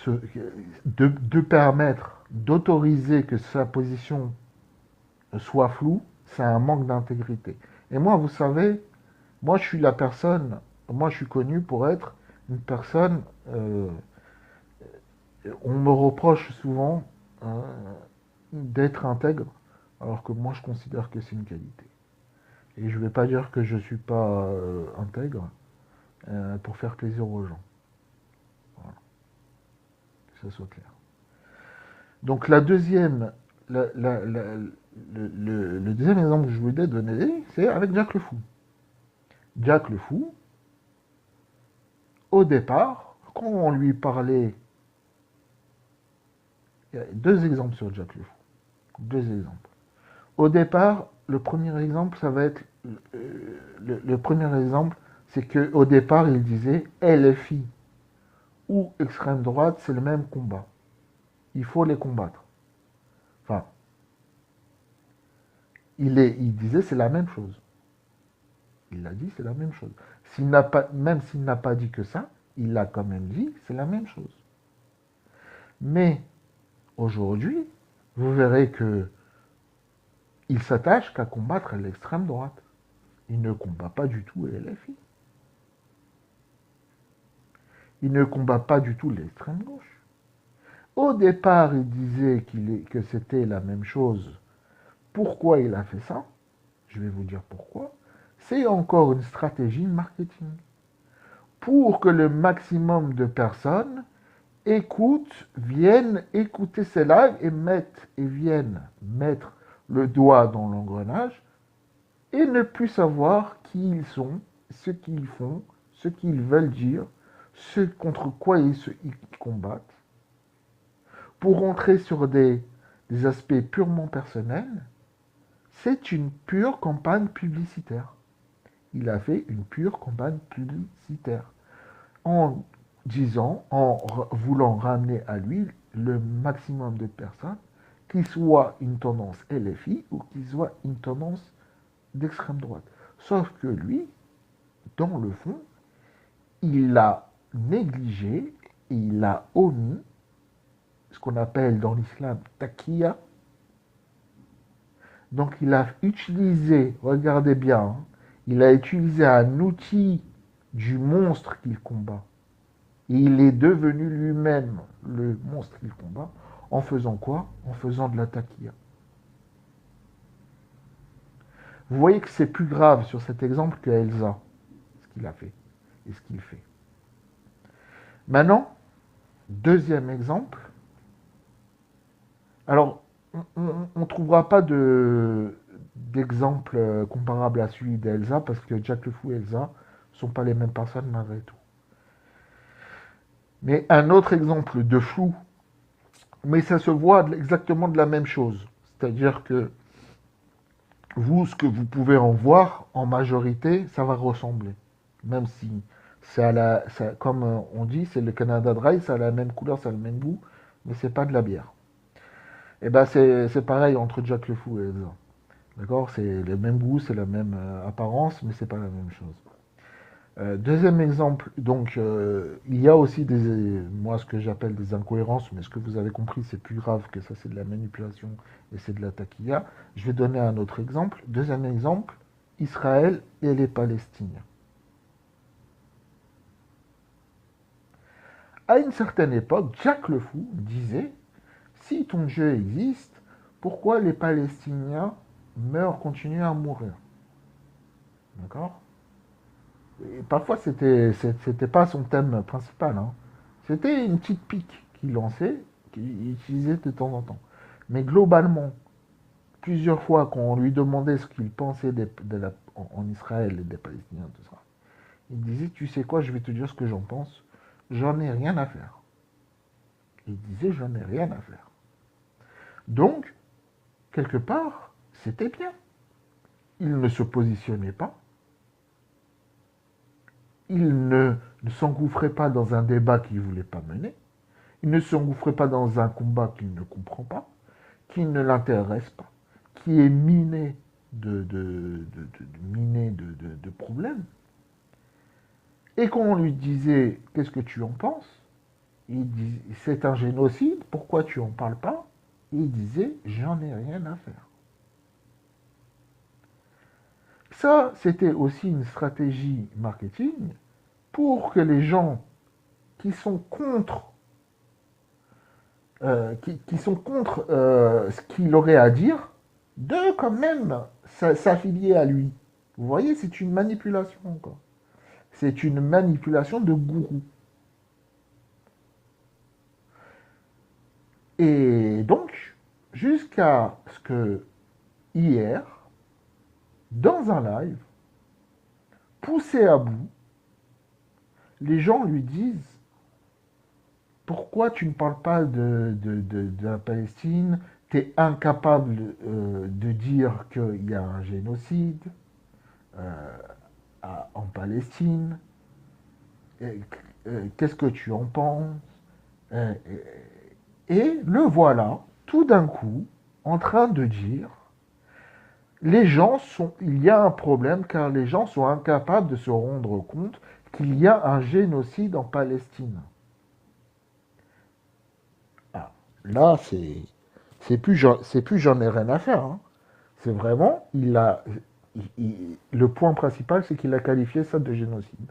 de permettre, d'autoriser que sa position soit floue, c'est un manque d'intégrité. Et moi, vous savez, moi je suis la personne, moi je suis connu pour être une personne, on me reproche souvent hein, d'être intègre, alors que moi je considère que c'est une qualité. Et je ne vais pas dire que je ne suis pas intègre pour faire plaisir aux gens. Voilà, que ça soit clair. Donc la deuxième, le deuxième exemple que je voulais donner, c'est avec Jack le Fou. Jack le Fou, au départ, quand on lui parlait, il y a deux exemples sur Jack le Fou. Deux exemples. Au départ, le premier exemple, ça va être le premier exemple, c'est qu'au départ, il disait LFI ou extrême droite, c'est le même combat. Il faut les combattre. Enfin, il disait c'est la même chose. Il l'a dit, c'est la même chose. Même s'il n'a pas dit que ça, il l'a quand même dit, c'est la même chose. Mais aujourd'hui, vous verrez que il s'attache qu'à combattre l'extrême droite. Il ne combat pas du tout LFI. Il ne combat pas du tout l'extrême gauche. Au départ, il disait que c'était la même chose. Pourquoi il a fait ça? Je vais vous dire pourquoi. C'est encore une stratégie marketing. Pour que le maximum de personnes viennent écouter ces lives et viennent mettre le doigt dans l'engrenage et ne plus savoir qui ils sont, ce qu'ils font, ce qu'ils veulent dire, ce contre quoi ils combattent, pour entrer sur des aspects purement personnels. C'est une pure campagne publicitaire. Il a fait une pure campagne publicitaire en disant, en voulant ramener à lui le maximum de personnes, qui soit une tendance LFI ou qui soit une tendance d'extrême droite. Sauf que lui, dans le fond, il a négligé et il a omis ce qu'on appelle dans l'islam taqiya. Donc il a utilisé, regardez bien, hein, il a utilisé un outil du monstre qu'il combat. Et il est devenu lui-même le monstre qu'il combat en faisant quoi? En faisant de la taquilla. Vous voyez que c'est plus grave sur cet exemple que Elsa, ce qu'il a fait et ce qu'il fait. Maintenant, deuxième exemple. Alors, on ne trouvera pas d'exemple comparable à celui d'Elsa parce que Jack le Fou et Elsa ne sont pas les mêmes personnes malgré tout. Mais un autre exemple de flou, mais ça se voit exactement de la même chose. C'est-à-dire que vous, ce que vous pouvez en voir, en majorité, ça va ressembler. Même si c'est comme on dit, c'est le Canada Dry, ça a la même couleur, ça a le même goût, mais c'est pas de la bière. Et ben c'est pareil entre Jack le Fou et Elsa. D'accord? C'est le même goût, c'est la même apparence, mais c'est pas la même chose. Deuxième exemple, donc il y a aussi moi ce que j'appelle des incohérences, mais ce que vous avez compris, c'est plus grave que ça, c'est de la manipulation et c'est de la taquilla. Je vais donner un autre exemple. Deuxième exemple, Israël et les Palestiniens. À une certaine époque, Jacques le Fou disait, si ton Dieu existe, pourquoi les Palestiniens continuent à mourir? D'accord? Et parfois, c'était pas son thème principal, hein. C'était une petite pique qu'il lançait, qu'il utilisait de temps en temps. Mais globalement, plusieurs fois, quand on lui demandait ce qu'il pensait en Israël et des Palestiniens, tout ça, il disait, tu sais quoi, je vais te dire ce que j'en pense, j'en ai rien à faire. Il disait, j'en ai rien à faire. Donc, quelque part, c'était bien. Il ne se positionnait pas, il ne s'engouffrait pas dans un débat qu'il ne voulait pas mener, il ne s'engouffrait pas dans un combat qu'il ne comprend pas, qui ne l'intéresse pas, qui est miné de problèmes. Et quand on lui disait qu'est-ce que tu en penses, c'est un génocide, pourquoi tu en parles pas? Et il disait, j'en ai rien à faire. Ça, c'était aussi une stratégie marketing pour que les gens qui sont contre, qui sont contre ce qu'il aurait à dire, de quand même s'affilier à lui. Vous voyez, c'est une manipulation encore. C'est une manipulation de gourou. Et donc, jusqu'à ce que hier, dans un live, poussé à bout, les gens lui disent pourquoi tu ne parles pas de la Palestine? Tu es incapable de dire qu'il y a un génocide euh, en Palestine. Qu'est-ce que tu en penses? Euh, et le voilà, tout d'un coup, en train de dire il y a un problème car les gens sont incapables de se rendre compte qu'il y a un génocide en Palestine. Ah, là, c'est plus j'en ai rien à faire. Hein. C'est vraiment, le point principal, c'est qu'il a qualifié ça de génocide.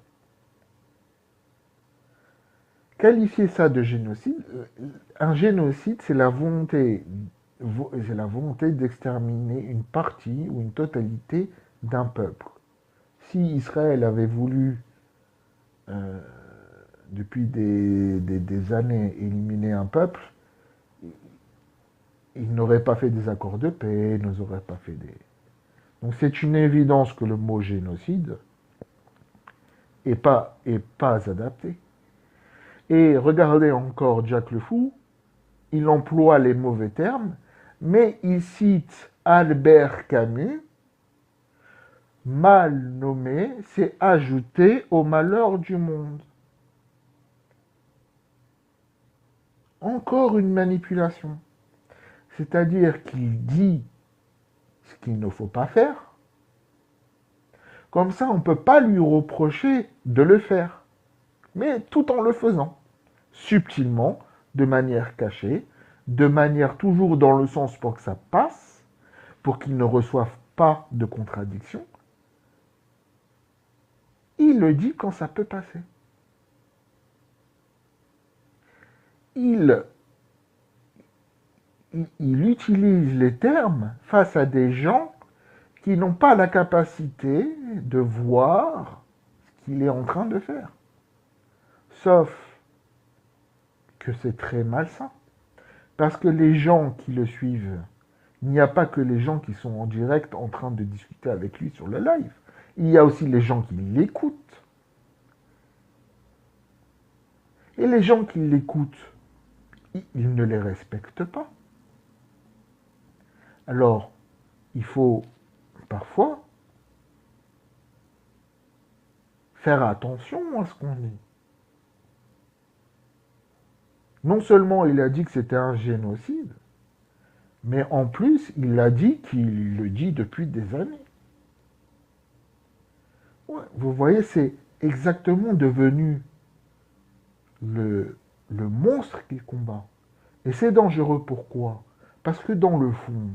Qualifier ça de génocide, un génocide, c'est la volonté d'exterminer une partie ou une totalité d'un peuple. Si Israël avait voulu, euh, depuis des années, éliminer un peuple, il n'aurait pas fait des accords de paix, il n'aurait pas fait des... Donc c'est une évidence que le mot génocide est pas adapté. Et regardez encore Jack le Fou, il emploie les mauvais termes, mais il cite Albert Camus, mal nommé, c'est ajouté au malheur du monde. Encore une manipulation. C'est-à-dire qu'il dit ce qu'il ne faut pas faire. Comme ça, on ne peut pas lui reprocher de le faire, mais tout en le faisant, subtilement, de manière cachée, de manière toujours dans le sens pour que ça passe, pour qu'il ne reçoive pas de contradiction. Il le dit quand ça peut passer. Il, il utilise les termes face à des gens qui n'ont pas la capacité de voir ce qu'il est en train de faire. Sauf que c'est très malsain. Parce que les gens qui le suivent, il n'y a pas que les gens qui sont en direct en train de discuter avec lui sur le live. Il y a aussi les gens qui l'écoutent. Et les gens qui l'écoutent, ils ne les respectent pas. Alors, il faut parfois faire attention à ce qu'on dit. Non seulement il a dit que c'était un génocide, mais en plus il a dit qu'il le dit depuis des années. Ouais, vous voyez, c'est exactement devenu le monstre qu'il combat. Et c'est dangereux pourquoi? Parce que dans le fond,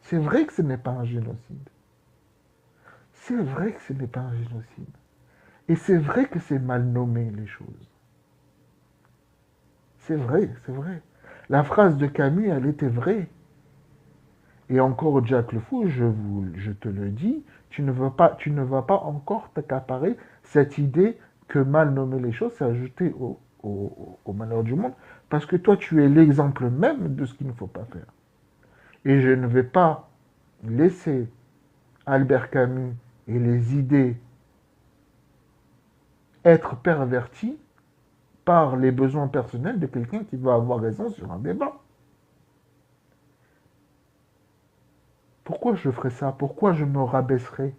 c'est vrai que ce n'est pas un génocide. C'est vrai que ce n'est pas un génocide. Et c'est vrai que c'est mal nommé les choses. C'est vrai, c'est vrai. La phrase de Camus, elle était vraie. Et encore, Jack le Fou, je te le dis, tu ne vas pas encore t'accaparer cette idée que mal nommer les choses, c'est ajouter au malheur du monde, parce que toi, tu es l'exemple même de ce qu'il ne faut pas faire. Et je ne vais pas laisser Albert Camus et les idées être perverties par les besoins personnels de quelqu'un qui va avoir raison sur un débat. Pourquoi je ferais ça? Pourquoi je me rabaisserais?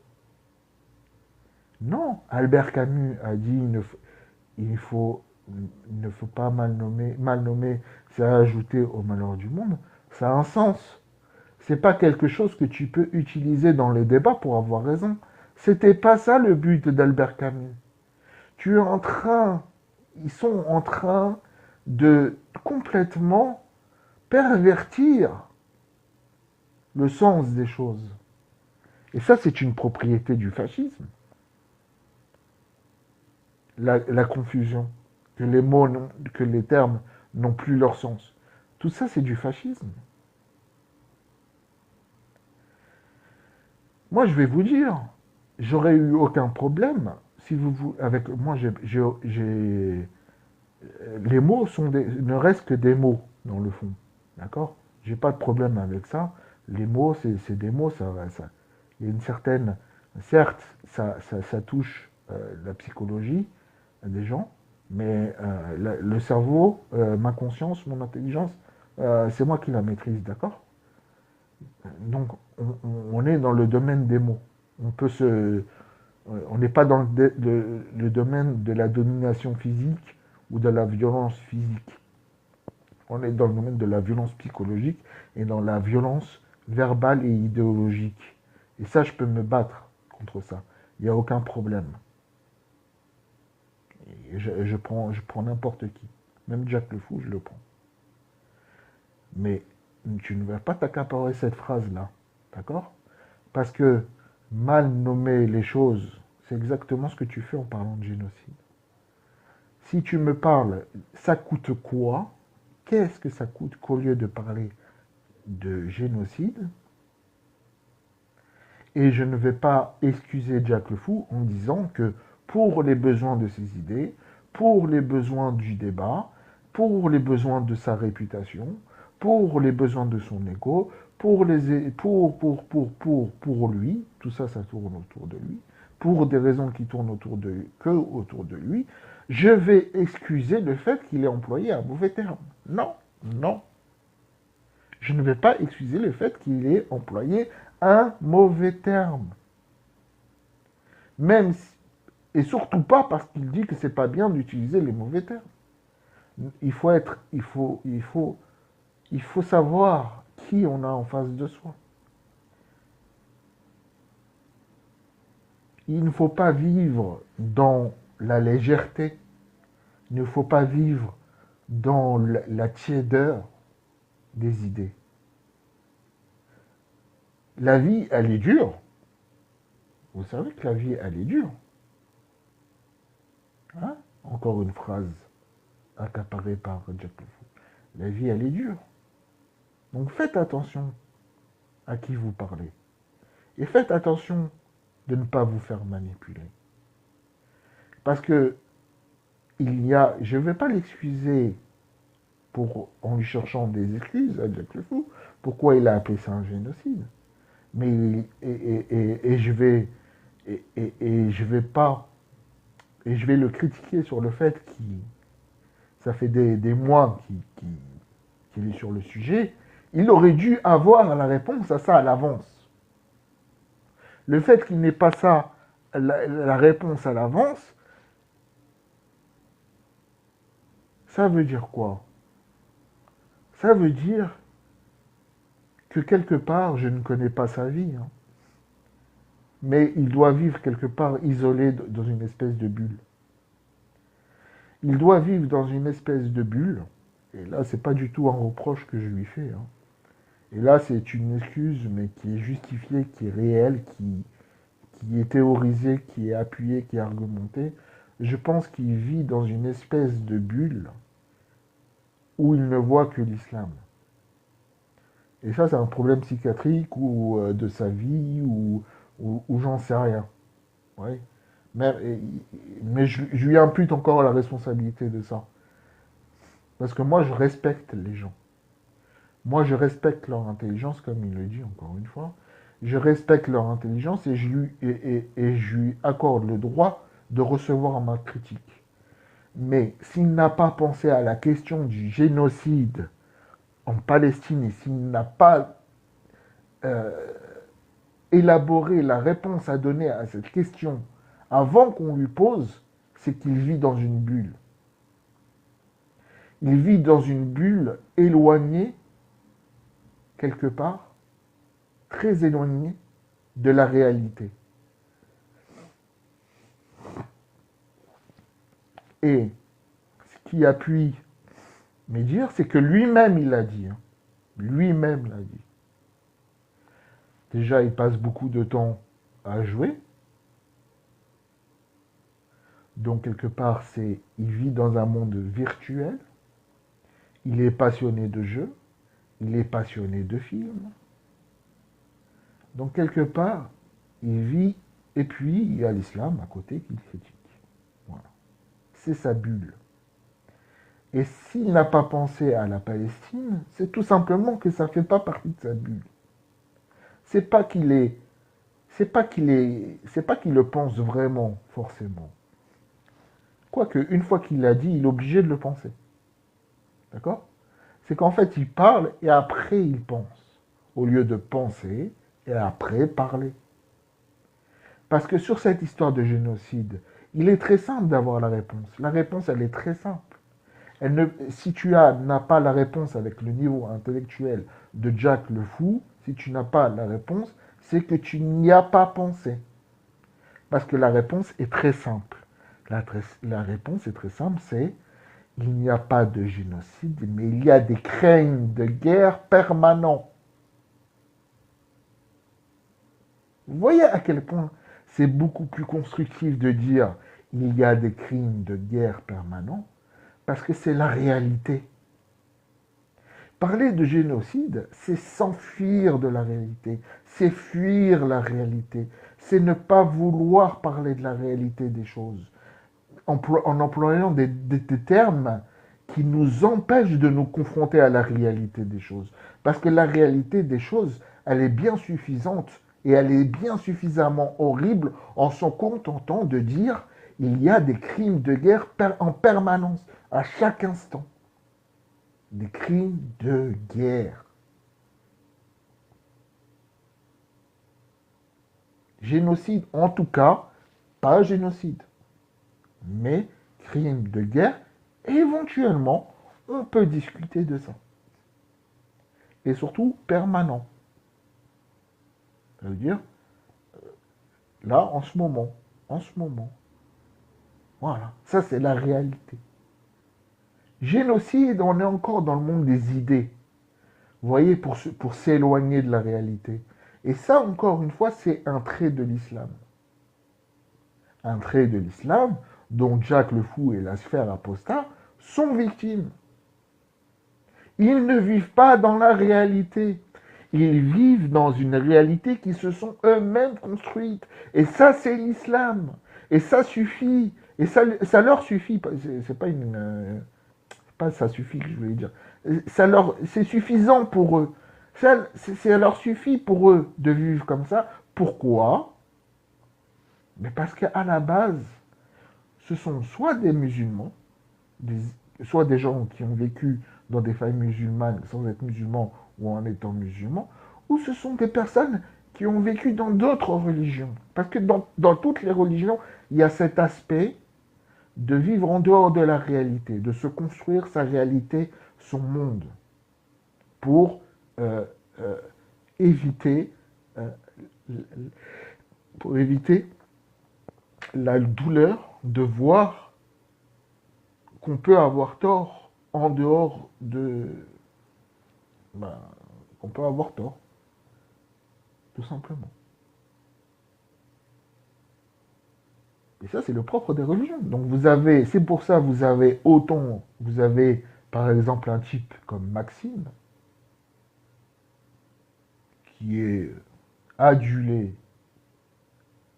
Non, Albert Camus a dit il faut, il ne faut pas mal nommer, c'est ajouter au malheur du monde. Ça a un sens. C'est pas quelque chose que tu peux utiliser dans les débats pour avoir raison. C'était pas ça le but d'Albert Camus. Tu es en train, ils sont en train de complètement pervertir le sens des choses. Et ça, c'est une propriété du fascisme. La confusion, que les mots, que les termes n'ont plus leur sens. Tout ça, c'est du fascisme. Moi, je vais vous dire, j'aurais eu aucun problème si vous avec moi, les mots ne restent que des mots dans le fond, d'accord. J'ai pas de problème avec ça. Les mots, c'est des mots, il y a une certaine, certes, ça touche la psychologie des gens, mais le cerveau, ma conscience, mon intelligence, c'est moi qui la maîtrise, d'accord. Donc, on est dans le domaine des mots. On n'est pas dans le domaine de la domination physique ou de la violence physique. On est dans le domaine de la violence psychologique et dans la violence verbale et idéologique. Et ça, je peux me battre contre ça. Il n'y a aucun problème. Et je prends n'importe qui. Même Jack le Fou, je le prends. Mais tu ne vas pas t'accaparer cette phrase-là. D'accord? Parce que mal nommer les choses, c'est exactement ce que tu fais en parlant de génocide. Si tu me parles, ça coûte quoi? Qu'est-ce que ça coûte qu'au lieu de parler de génocide, et je ne vais pas excuser Jack le Fou en disant que pour les besoins de ses idées, pour les besoins du débat, pour les besoins de sa réputation, pour les besoins de son ego, pour lui, tout ça, ça tourne autour de lui, pour des raisons qui tournent autour de lui, je vais excuser le fait qu'il ait employé un mauvais terme. Non, non. Je ne vais pas excuser le fait qu'il ait employé un mauvais terme. Même si, et surtout pas parce qu'il dit que c'est pas bien d'utiliser les mauvais termes. Il faut savoir qui on a en face de soi. Il ne faut pas vivre dans la légèreté. Il ne faut pas vivre dans la tiédeur des idées. La vie, elle est dure. Vous savez que la vie, elle est dure. Hein? Encore une phrase accaparée par Jack le Fou. La vie, elle est dure. Donc faites attention à qui vous parlez. Et faites attention de ne pas vous faire manipuler. Parce que je ne vais pas l'excuser en lui cherchant des excuses à Jack le Fou, pourquoi il a appelé ça un génocide. Mais je vais le critiquer sur le fait ça fait des mois qu'il est sur le sujet. Il aurait dû avoir la réponse à ça à l'avance. Le fait qu'il n'ait pas ça, la réponse à l'avance, ça veut dire quoi? Ça veut dire que quelque part, je ne connais pas sa vie. Hein. Mais il doit vivre quelque part isolé dans une espèce de bulle. Il doit vivre dans une espèce de bulle. Et là, c'est pas du tout un reproche que je lui fais. Hein. Et là, c'est une excuse, mais qui est justifiée, qui est réelle, qui est théorisée, qui est appuyée, qui est argumentée. Je pense qu'il vit dans une espèce de bulle où il ne voit que l'islam. Et ça, c'est un problème psychiatrique ou de sa vie ou j'en sais rien. Ouais. Mais je lui impute encore la responsabilité de ça. Parce que moi, je respecte les gens. Moi, je respecte leur intelligence, comme il le dit encore une fois. Je respecte leur intelligence et je lui accorde le droit de recevoir ma critique. Mais s'il n'a pas pensé à la question du génocide en Palestine et s'il n'a pas euh, élaboré la réponse à donner à cette question avant qu'on lui pose, c'est qu'il vit dans une bulle. Il vit dans une bulle éloignée, quelque part, très éloignée de la réalité. Et ce qui appuie Mais dire, c'est que lui-même, il l'a dit. Hein. Lui-même l'a dit. Déjà, il passe beaucoup de temps à jouer. Donc, quelque part, il vit dans un monde virtuel. Il est passionné de jeux. Il est passionné de films. Donc, quelque part, il vit. Et puis, il y a l'islam à côté qu'il critique. Voilà. C'est sa bulle. Et s'il n'a pas pensé à la Palestine, c'est tout simplement que ça ne fait pas partie de sa bulle. C'est pas qu'il est, c'est pas qu'il le pense vraiment, forcément. Quoique, une fois qu'il l'a dit, il est obligé de le penser. D'accord? C'est qu'en fait, il parle et après il pense. Au lieu de penser et après parler. Parce que sur cette histoire de génocide, il est très simple d'avoir la réponse. La réponse, elle est très simple. Si tu n'as pas la réponse avec le niveau intellectuel de Jack le Fou, si tu n'as pas la réponse, c'est que tu n'y as pas pensé. Parce que la réponse est très simple. La réponse est très simple, c'est il n'y a pas de génocide, mais il y a des crimes de guerre permanents. Vous voyez à quel point c'est beaucoup plus constructif de dire il y a des crimes de guerre permanents, parce que c'est la réalité. Parler de génocide, c'est s'enfuir de la réalité, c'est fuir la réalité, c'est ne pas vouloir parler de la réalité des choses, en employant des termes qui nous empêchent de nous confronter à la réalité des choses. Parce que la réalité des choses, elle est bien suffisante et elle est bien suffisamment horrible en s'en contentant de dire il y a des crimes de guerre en permanence, à chaque instant. Des crimes de guerre. Génocide, en tout cas, pas génocide, mais crime de guerre, éventuellement, on peut discuter de ça. Et surtout, permanent. Ça veut dire, là, en ce moment. Voilà, ça c'est la réalité. Génocide, on est encore dans le monde des idées. Vous voyez, pour s'éloigner de la réalité. Et ça, encore une fois, c'est un trait de l'islam. Un trait de l'islam dont Jack le Fou et la sphère apostat sont victimes. Ils ne vivent pas dans la réalité. Ils vivent dans une réalité qui se sont eux-mêmes construites. Et ça, c'est l'islam. Et ça suffit. Et ça leur suffit. C'est pas une... pas ça suffit que je voulais dire. C'est suffisant pour eux. Ça leur suffit pour eux de vivre comme ça. Pourquoi? Mais parce qu'à la base, ce sont soit des musulmans, des, soit des gens qui ont vécu dans des familles musulmanes sans être musulmans ou en étant musulmans, ou ce sont des personnes qui ont vécu dans d'autres religions. Parce que dans toutes les religions, il y a cet aspect de vivre en dehors de la réalité, de se construire sa réalité, son monde, pour euh, euh, éviter, euh, pour éviter la douleur de voir qu'on peut avoir tort en dehors de... Ben, qu'on peut avoir tort, tout simplement. Et ça, c'est le propre des religions. Donc c'est pour ça vous avez par exemple un type comme Maxime, qui est adulé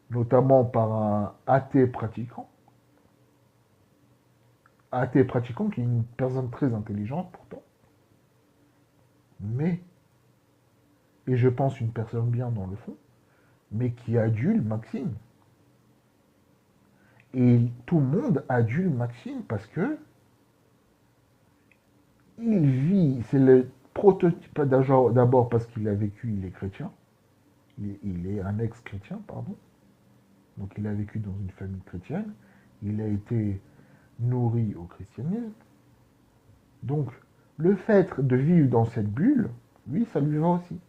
notamment par un athée pratiquant qui est une personne très intelligente pourtant, mais, et je pense une personne bien dans le fond, mais qui adule Maxime. Et tout le monde adule Maxime parce que il vit, c'est le prototype d'abord parce qu'il a vécu, il est chrétien, il est un ex-chrétien, pardon, donc il a vécu dans une famille chrétienne, il a été nourri au christianisme, donc le fait de vivre dans cette bulle, lui, ça lui va aussi.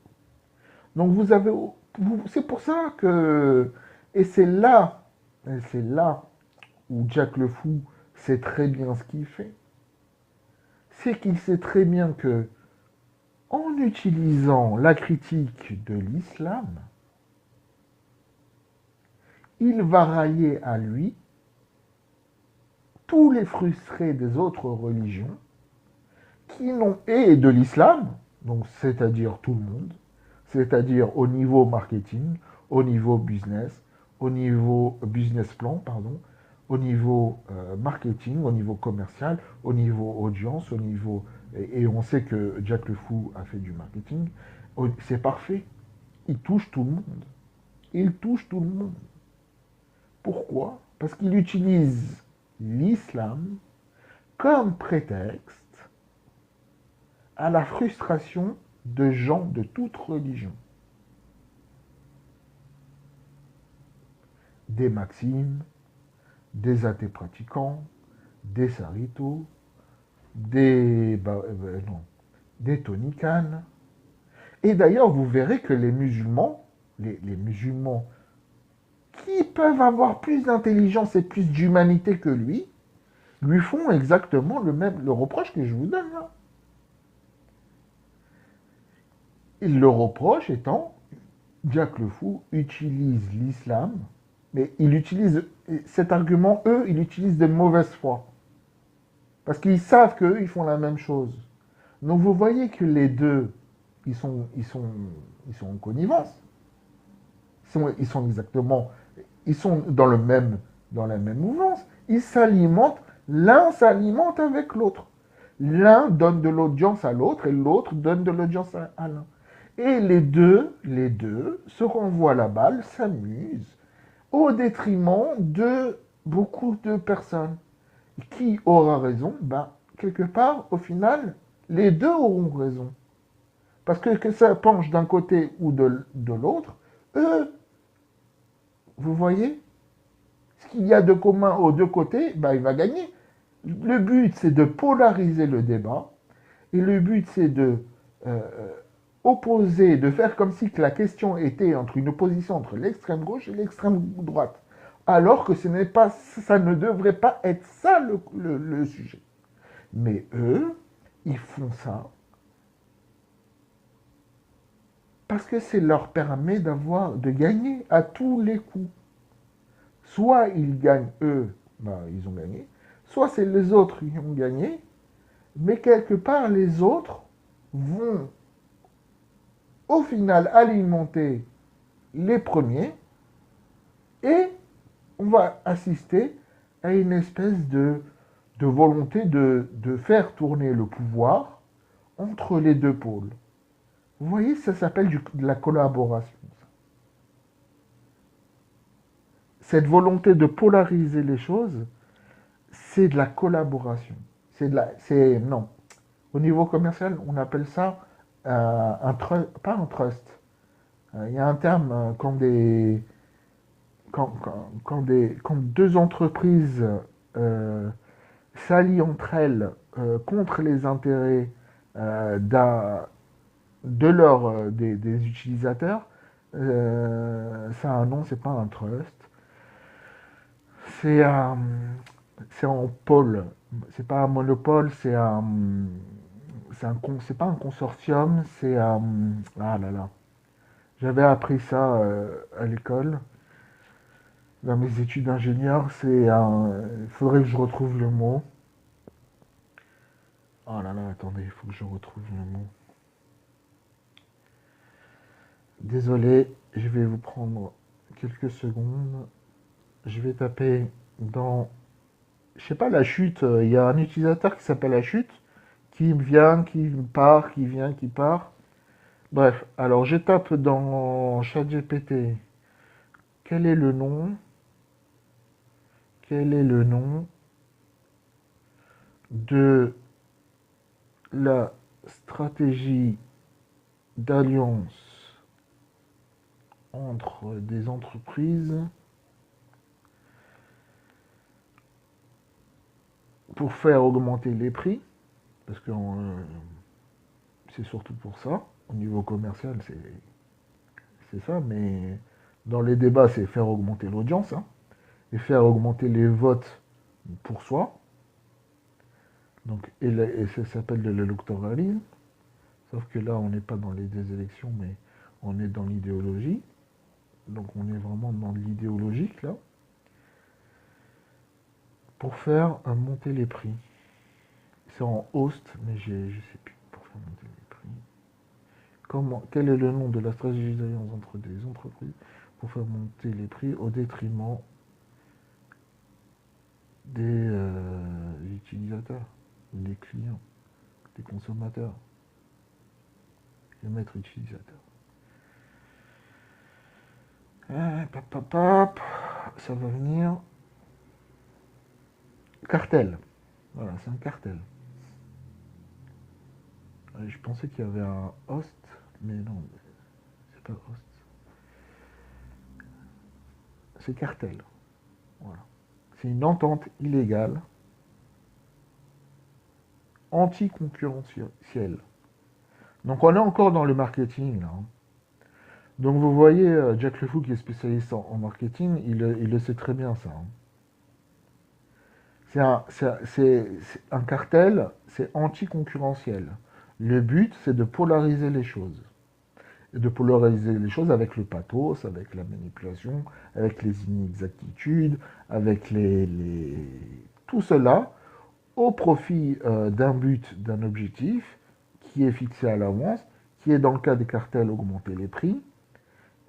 Donc c'est pour ça que, et c'est là où Jack le Fou sait très bien ce qu'il fait. c'est qu'il sait très bien que, en utilisant la critique de l'islam, il va rallier à lui tous les frustrés des autres religions qui n'ont et de l'islam, donc c'est-à-dire tout le monde, c'est-à-dire au niveau marketing, au niveau business, au niveau business plan, pardon, au niveau marketing, au niveau commercial, au niveau audience, au niveau et on sait que Jack le Fou a fait du marketing, c'est parfait. Il touche tout le monde. Il touche tout le monde. Pourquoi? Parce qu'il utilise l'islam comme prétexte à la frustration de gens de toute religion. Des maximes, des athées pratiquants, des saritos, non, des tonicanes. Et d'ailleurs, vous verrez que les musulmans, les musulmans qui peuvent avoir plus d'intelligence et plus d'humanité que lui font exactement le reproche que je vous donne là. Et le reproche étant, Jack le Fou utilise l'islam, mais il utilise cet argument, eux, ils l'utilisent de mauvaise foi. Parce qu'ils savent qu'eux, ils font la même chose. Donc vous voyez que les deux, ils sont en connivence. Ils sont exactement, ils sont dans la même mouvance. Ils s'alimentent, l'un s'alimente avec l'autre. L'un donne de l'audience à l'autre et l'autre donne de l'audience à l'un. Et les deux se renvoient la balle, s'amusent, au détriment de beaucoup de personnes. Qui aura raison? Ben, quelque part, au final, les deux auront raison. Parce que ça penche d'un côté ou de l'autre, eux, vous voyez, ce qu'il y a de commun aux deux côtés, ben, il va gagner. Le but, c'est de polariser le débat, et le but, c'est de euh, opposer, de faire comme si que la question était entre une opposition entre l'extrême gauche et l'extrême droite. Alors que ça ne devrait pas être ça le sujet. Mais eux, ils font ça parce que ça leur permet de gagner à tous les coups. Soit ils gagnent eux, ben, ils ont gagné, soit c'est les autres qui ont gagné, mais quelque part les autres vont au final alimenter les premiers et on va assister à une espèce de volonté de faire tourner le pouvoir entre les deux pôles. Vous voyez, ça s'appelle de la collaboration. Cette volonté de polariser les choses, c'est de la collaboration. Non. Au niveau commercial, on appelle ça pas un trust. Il y a un terme quand deux entreprises euh, s'allient entre elles contre les intérêts des utilisateurs, ça a un nom, c'est pas un trust. C'est c'est en pôle. C'est pas un monopole, c'est pas un consortium, ah là là. J'avais appris ça à l'école, dans mes études d'ingénieur. Il faudrait que je retrouve le mot. Oh là là, attendez, il faut que je retrouve le mot. Désolé, je vais vous prendre quelques secondes. Je vais taper dans, je sais pas, la chute. Il y a un utilisateur qui s'appelle la chute, qui vient, qui part, qui vient, qui part. Bref, alors je tape dans ChatGPT. Quel est le nom? Quel est le nom de la stratégie d'alliance entre des entreprises pour faire augmenter les prix? Parce que c'est surtout pour ça. Au niveau commercial, c'est ça, mais dans les débats, c'est faire augmenter l'audience, hein, et faire augmenter les votes pour soi. Donc, et ça s'appelle de l'électoralisme, sauf que là, on n'est pas dans des élections, mais on est dans l'idéologie. Donc, on est vraiment dans l'idéologique, là, pour faire monter les prix. C'est en host, mais je sais plus, pour faire monter les prix. Quel est le nom de la stratégie d'alliance entre des entreprises pour faire monter les prix au détriment des utilisateurs, des clients, des consommateurs, les maîtres utilisateurs. Ça va venir. Cartel. Voilà, c'est un cartel. Je pensais qu'il y avait un host, mais non, c'est pas host. C'est cartel. Voilà. C'est une entente illégale, anticoncurrentielle. Donc on est encore dans le marketing, là. Donc vous voyez, Jack Le Fou qui est spécialiste en marketing, il le sait très bien ça. C'est un cartel, c'est anticoncurrentiel. Le but, c'est de polariser les choses. Et de polariser les choses avec le pathos, avec la manipulation, avec les inexactitudes, avec tout cela au profit d'un but, d'un objectif qui est fixé à l'avance, qui est dans le cas des cartels augmenter les prix,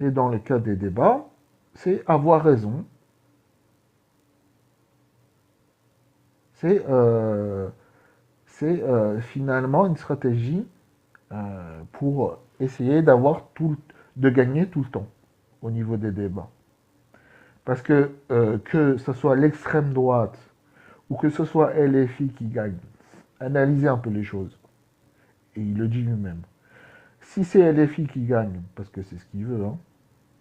et dans le cas des débats, c'est avoir raison. C'est finalement une stratégie pour essayer de gagner tout le temps au niveau des débats. Parce que ce soit l'extrême droite ou que ce soit LFI qui gagne, analysez un peu les choses. Et il le dit lui-même. Si c'est LFI qui gagne, parce que c'est ce qu'il veut, hein,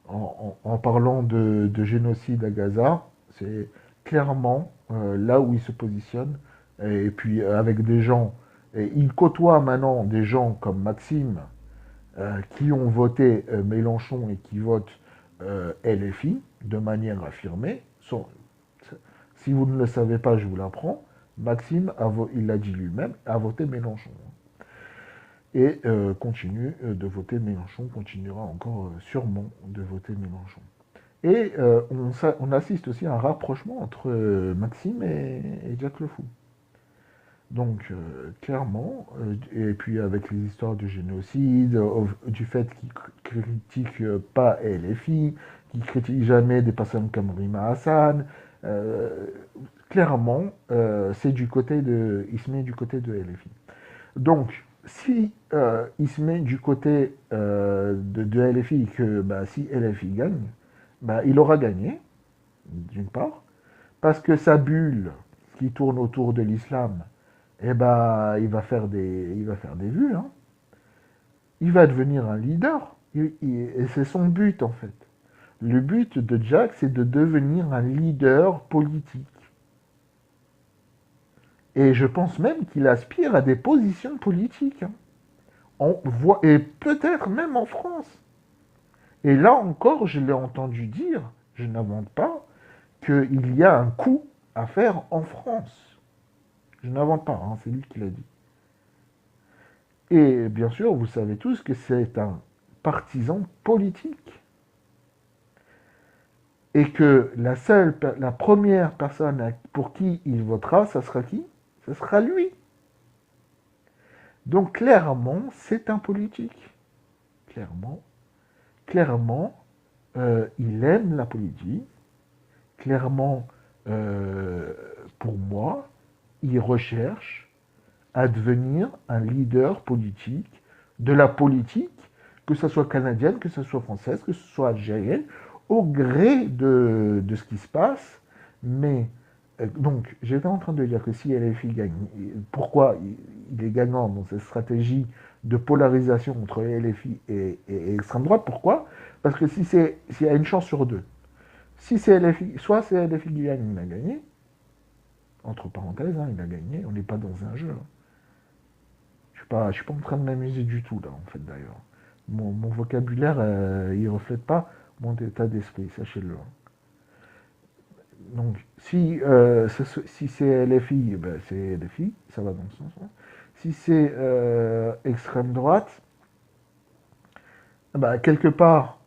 en parlant de génocide à Gaza, c'est clairement là où il se positionne. Et puis avec des gens, et il côtoie maintenant des gens comme Maxime, qui ont voté Mélenchon et qui votent LFI de manière affirmée. Si vous ne le savez pas, je vous l'apprends. Maxime, il l'a dit lui-même, a voté Mélenchon. Et continue de voter Mélenchon, continuera encore sûrement de voter Mélenchon. Et on assiste aussi à un rapprochement entre Maxime et Jack Le Fou. Donc, clairement, et puis avec les histoires du génocide, du fait qu'ils critiquent pas LFI, qu'ils critiquent jamais des personnes comme Rima Hassan, clairement, c'est du côté il se met du côté de LFI. Donc, si il se met du côté de LFI, que si LFI gagne, il aura gagné, d'une part, parce que sa bulle qui tourne autour de l'islam, il va faire des vues. Hein. Il va devenir un leader. Et c'est son but, en fait. Le but de Jack, c'est de devenir un leader politique. Et je pense même qu'il aspire à des positions politiques. Hein. Et peut-être même en France. Et là encore, je l'ai entendu dire, je n'invente pas, qu'il y a un coup à faire en France. Je n'invente pas, hein, c'est lui qui l'a dit. Et bien sûr, vous savez tous que c'est un partisan politique. Et que la première personne pour qui il votera, ça sera qui? Ça sera lui. Donc clairement, c'est un politique. Clairement, il aime la politique. Clairement, pour moi, il recherche à devenir un leader politique de la politique, que ce soit canadienne, que ce soit française, que ce soit algérienne, au gré de ce qui se passe. Mais donc, j'étais en train de dire que si LFI gagne, pourquoi il est gagnant dans cette stratégie de polarisation entre LFI et extrême droite? Pourquoi? Parce que s'il y a une chance sur deux, si c'est LFI, soit c'est LFI qui gagne, il a gagné, entre parenthèses, hein, il a gagné, on n'est pas dans un jeu. Hein. Je suis pas en train de m'amuser du tout, là, en fait, d'ailleurs. Mon vocabulaire, il reflète pas mon état d'esprit, sachez-le. Donc, si c'est LFI, ben, c'est LFI, ça va dans le sens. Hein. Si c'est extrême droite, ben, quelque part,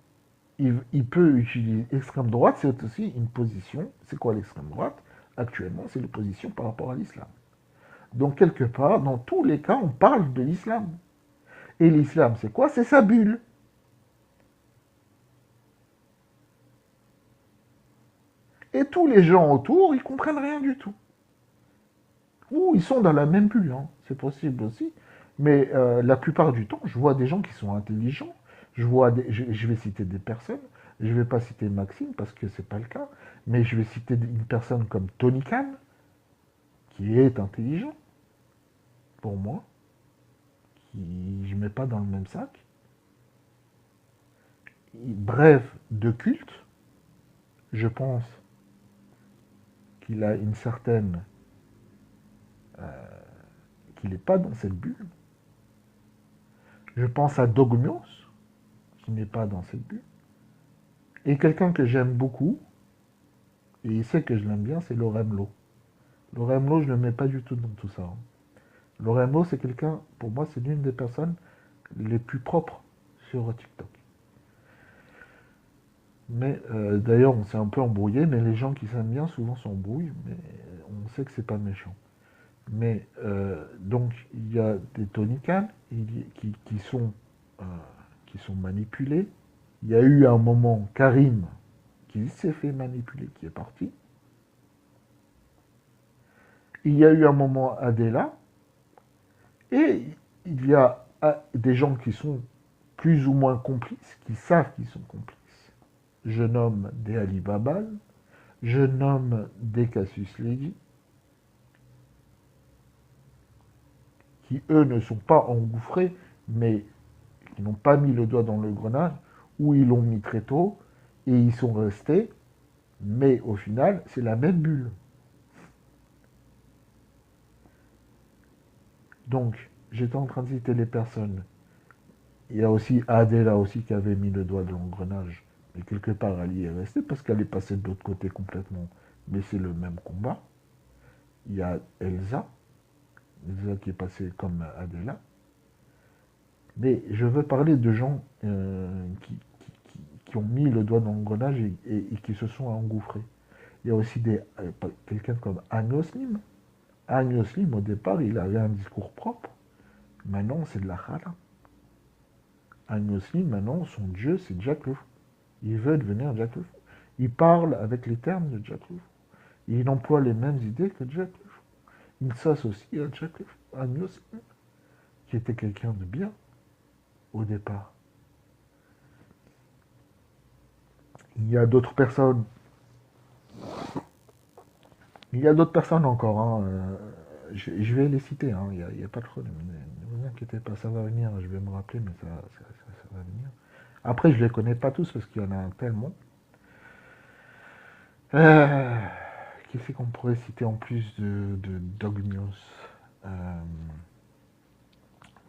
il peut utiliser extrême droite, c'est aussi une position. C'est quoi l'extrême droite? Actuellement, c'est l'opposition par rapport à l'islam. Donc, quelque part, dans tous les cas, on parle de l'islam. Et l'islam, c'est quoi? C'est sa bulle. Et tous les gens autour, ils comprennent rien du tout. Ou ils sont dans la même bulle, hein. C'est possible aussi. Mais la plupart du temps, je vois des gens qui sont intelligents. Je vais citer des personnes. Je ne vais pas citer Maxime parce que c'est pas le cas. Mais je vais citer une personne comme Tony Khan, qui est intelligent, pour moi, qui je ne mets pas dans le même sac. Bref, de culte, je pense qu'il a une certaine... qu'il n'est pas dans cette bulle. Je pense à Dogmios, qui n'est pas dans cette bulle. Et quelqu'un que j'aime beaucoup, et il sait que je l'aime bien, c'est Lorem Lo. Lorem Lo, je ne le mets pas du tout dans tout ça. Hein. Lorem Lo, c'est quelqu'un, pour moi, c'est l'une des personnes les plus propres sur TikTok. Mais d'ailleurs, on s'est un peu embrouillé, mais les gens qui s'aiment bien souvent s'embrouillent, mais on sait que c'est pas méchant. Mais donc, il y a des Tony Khan euh, qui sont manipulés. Il y a eu un moment Karim qui s'est fait manipuler, qui est parti. Il y a eu un moment Adela. Et il y a des gens qui sont plus ou moins complices, qui savent qu'ils sont complices. Je nomme des Ali Babal, je nomme des Cassius Legi, qui eux ne sont pas engouffrés, mais qui n'ont pas mis le doigt dans le grenage, ou ils l'ont mis très tôt, et ils sont restés, mais au final, c'est la même bulle. Donc, j'étais en train de citer les personnes. Il y a aussi Adela aussi qui avait mis le doigt dans l'engrenage. Mais quelque part, elle y est restée parce qu'elle est passée de l'autre côté complètement. Mais c'est le même combat. Il y a Elsa qui est passée comme Adela. Mais je veux parler de gens qui ont mis le doigt dans l'engrenage et qui se sont engouffrés. Il y a aussi quelqu'un comme Agnoslim. Agnoslim, au départ, il avait un discours propre. Maintenant, c'est de la chala. Agnoslim, maintenant, son dieu, c'est Jack le Fou. Il veut devenir Jack le Fou. Il parle avec les termes de Jack le Fou. Il emploie les mêmes idées que Jack le Fou. Il s'associe à Jack le Fou, à Agnoslim, qui était quelqu'un de bien au départ. Il y a d'autres personnes. Il y a d'autres personnes encore. Hein, je vais les citer. Hein, il n'y a pas de problème. Ne vous inquiétez pas, ça va venir. Je vais me rappeler, mais ça va venir. Après, je ne les connais pas tous parce qu'il y en a tellement. Euh, qui c'est qu'on pourrait citer en plus de Dogmios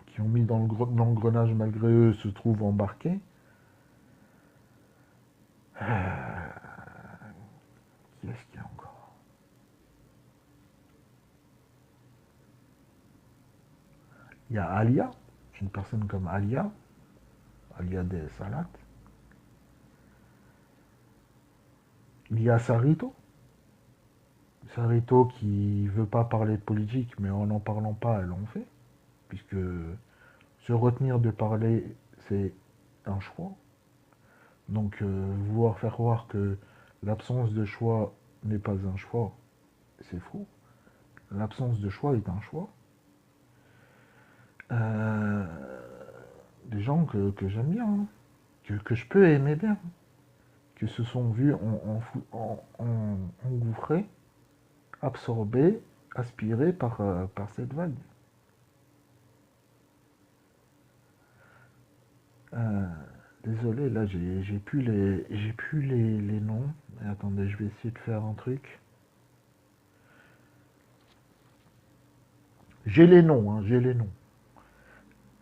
qui ont mis dans l'engrenage malgré eux se trouvent embarqués. Qui est-ce qu'il y a encore? Il y a Alia, une personne comme Alia de Salat. Il y a Sarito. Sarito qui veut pas parler de politique, mais en n'en parlant pas, elle en fait. Puisque se retenir de parler, c'est un choix. Donc vouloir faire croire que l'absence de choix n'est pas un choix, c'est faux. L'absence de choix est un choix. Euh, des gens que j'aime bien, hein, que je peux aimer bien, qui se sont vus engouffrés, absorbés, aspirés par cette vague. Euh, désolé, là j'ai plus les noms. Mais attendez, je vais essayer de faire un truc. J'ai les noms, hein, j'ai les noms.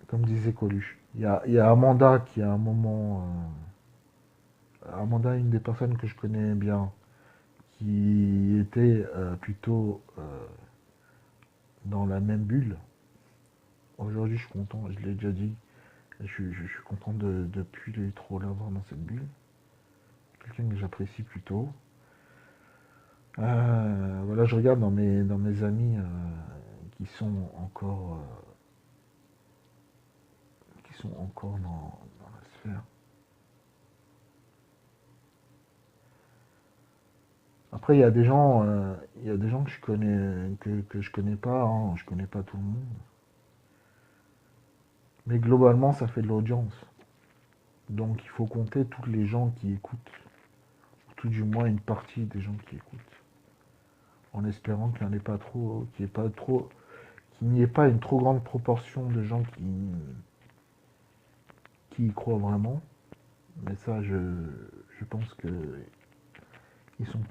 Comme disait Coluche. Il y a Amanda qui à un moment. Amanda, une des personnes que je connais bien, qui étaient plutôt dans la même bulle. Aujourd'hui, je suis content, je l'ai déjà dit, je suis content de plus trop l'avoir dans cette bulle. Quelqu'un que j'apprécie plutôt. Voilà, je regarde dans mes amis qui sont encore, dans la sphère. Après, il y a des gens que je connais pas, hein, je connais pas tout le monde. Mais globalement, ça fait de l'audience. Donc, il faut compter tous les gens qui écoutent, tout du moins une partie des gens qui écoutent, en espérant qu'il n'y en ait pas trop, qu'il n'y ait pas une trop grande proportion de gens qui y croient vraiment. Mais ça, je pense que ils sont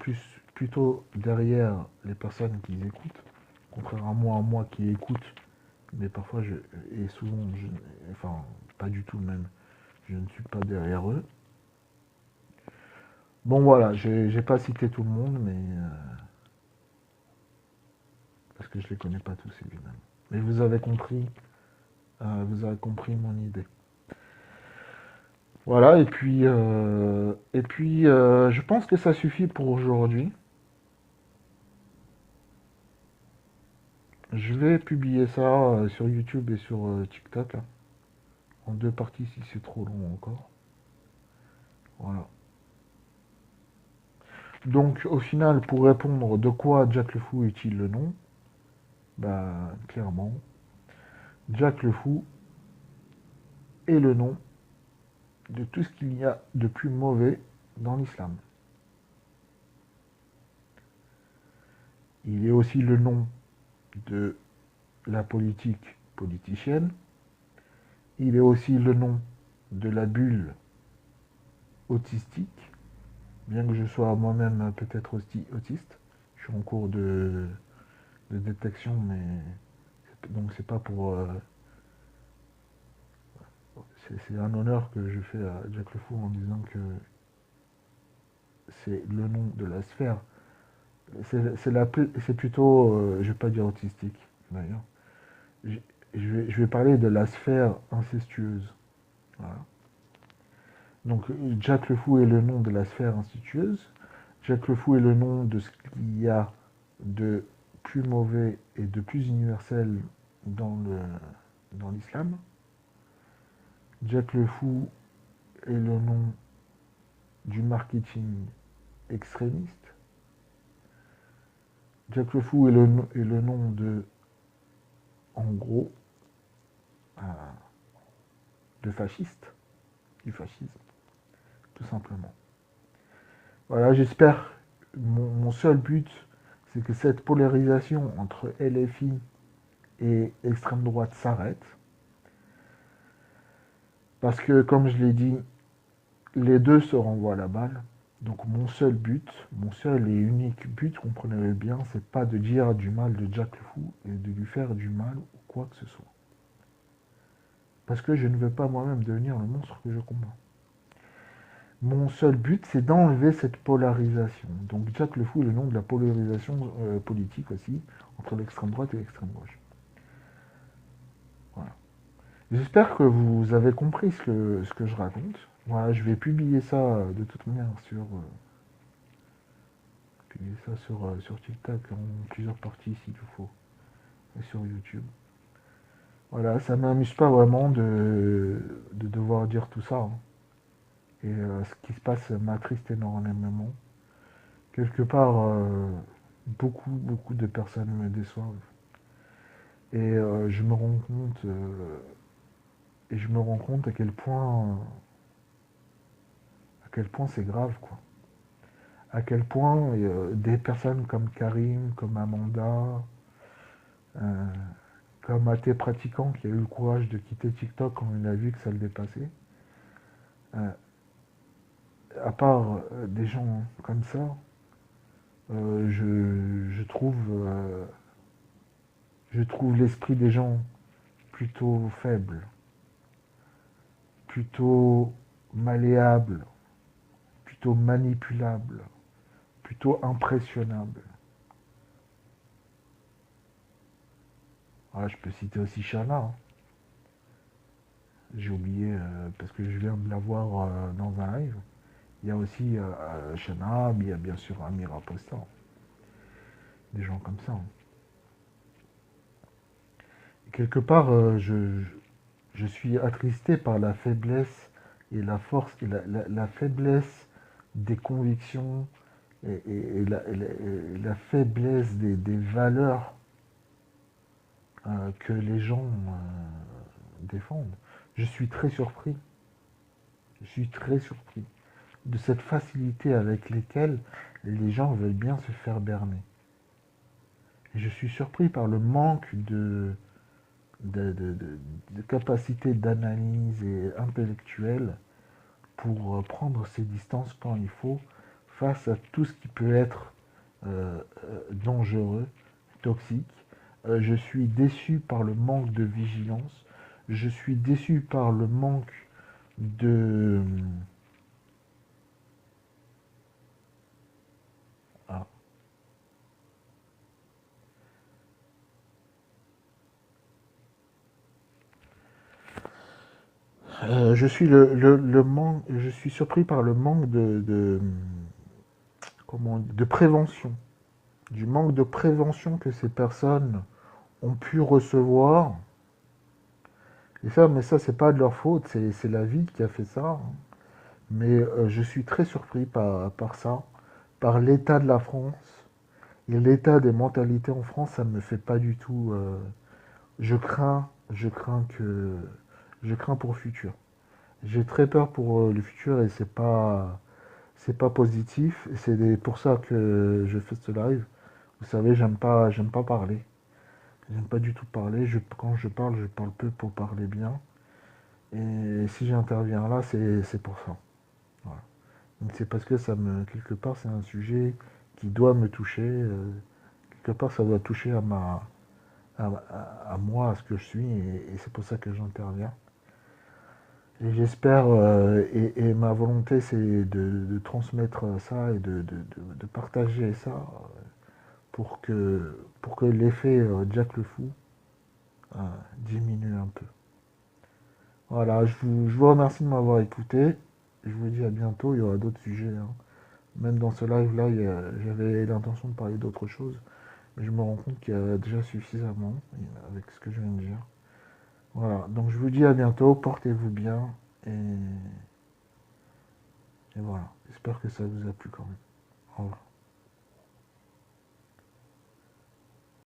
plutôt derrière les personnes qui écoutent, contrairement à moi qui écoute, mais parfois et souvent, enfin, pas du tout même, je ne suis pas derrière eux. Bon voilà, j'ai pas cité tout le monde, mais parce que je les connais pas tous évidemment. Mais vous avez compris mon idée. Voilà, et puis, je pense que ça suffit pour aujourd'hui. Je vais publier ça sur YouTube et sur TikTok, là, en deux parties si c'est trop long encore. Voilà. Donc, au final, pour répondre de quoi Jack le Fou est-il le nom, bah, clairement, Jack le Fou est le nom de tout ce qu'il y a de plus mauvais dans l'islam. Il est aussi le nom de la politique politicienne. Il est aussi le nom de la bulle autistique, bien que je sois moi-même peut-être aussi autiste. Je suis en cours de détection, mais donc c'est pas pour. C'est un honneur que je fais à Jack le Fou en disant que c'est le nom de la sphère. C'est plutôt, je vais pas dire autistique d'ailleurs. Je, je vais parler de la sphère incestueuse. Voilà. Donc Jack le Fou est le nom de la sphère incestueuse. Jack le Fou est le nom de ce qu'il y a de plus mauvais et de plus universel dans l'islam. Jack le Fou est le nom du marketing extrémiste. Jack le Fou est le nom en gros, euh, de fasciste, du fascisme, tout simplement. Voilà, j'espère, mon seul but, c'est que cette polarisation entre LFI et extrême droite s'arrête. Parce que, comme je l'ai dit, les deux se renvoient la balle. Donc mon seul but, mon seul et unique but, comprenez-le bien, c'est pas de dire du mal de Jack le Fou et de lui faire du mal ou quoi que ce soit. Parce que je ne veux pas moi-même devenir le monstre que je combats. Mon seul but, c'est d'enlever cette polarisation. Donc Jack le Fou est le nom de la polarisation politique aussi, entre l'extrême droite et l'extrême gauche. Voilà. J'espère que vous avez compris ce que je raconte. Voilà, je vais publier ça de toute manière sur TikTok en plusieurs parties s'il le faut, et sur YouTube. Voilà, ça m'amuse pas vraiment de devoir dire tout ça, hein. Et ce qui se passe m'attriste énormément. Quelque part, beaucoup de personnes me déçoivent. Et je me rends compte à quel point c'est grave, quoi. À quel point des personnes comme Karim, comme Amanda, euh, comme Athée Pratiquant, qui a eu le courage de quitter TikTok quand il a vu que ça le dépassait, euh, à part des gens comme ça, je trouve l'esprit des gens plutôt faible, plutôt malléable, plutôt manipulable, plutôt impressionnable. Ouais, je peux citer aussi Shana, hein. J'ai oublié, parce que je viens de la voir dans un live. Il y a aussi Shana, il y a bien sûr Amira Posta. Des gens comme ça, hein. Et quelque part, je suis attristé par la faiblesse et la force, et la faiblesse des convictions et la faiblesse des valeurs que les gens défendent. Je suis très surpris. Je suis très surpris de cette facilité avec laquelle les gens veulent bien se faire berner. Et je suis surpris par le manque de capacité d'analyse et intellectuelle pour prendre ses distances quand il faut face à tout ce qui peut être dangereux, toxique. Je suis déçu par le manque de vigilance. Je suis déçu par le manque de... Ah. Je suis le manque, je suis surpris par le manque comment, de prévention, du manque de prévention que ces personnes ont pu recevoir. Et ça, mais ça, c'est pas de leur faute, c'est la vie qui a fait ça, hein. Mais je suis très surpris par ça, par l'état de la France et l'état des mentalités en France. Ça me fait pas du tout. Je crains je crains pour le futur. J'ai très peur pour le futur et c'est pas positif. Et pour ça que je fais ce live. Vous savez, j'aime pas parler. J'aime pas du tout parler. Quand je parle peu pour parler bien. Et si j'interviens là, c'est pour ça. Voilà. Donc c'est parce que quelque part, c'est un sujet qui doit me toucher. Quelque part, ça doit toucher à moi, à ce que je suis, et c'est pour ça que j'interviens. Et j'espère, et ma volonté, c'est de transmettre ça et de partager ça pour que l'effet Jack le Fou euh, diminue un peu. Voilà, je vous remercie de m'avoir écouté. Je vous dis à bientôt, il y aura d'autres sujets, hein. Même dans ce live-là, j'avais l'intention de parler d'autre chose, mais je me rends compte qu'il y a déjà suffisamment avec ce que je viens de dire. Voilà, donc je vous dis à bientôt, portez-vous bien, et voilà. J'espère que ça vous a plu quand même. Au revoir.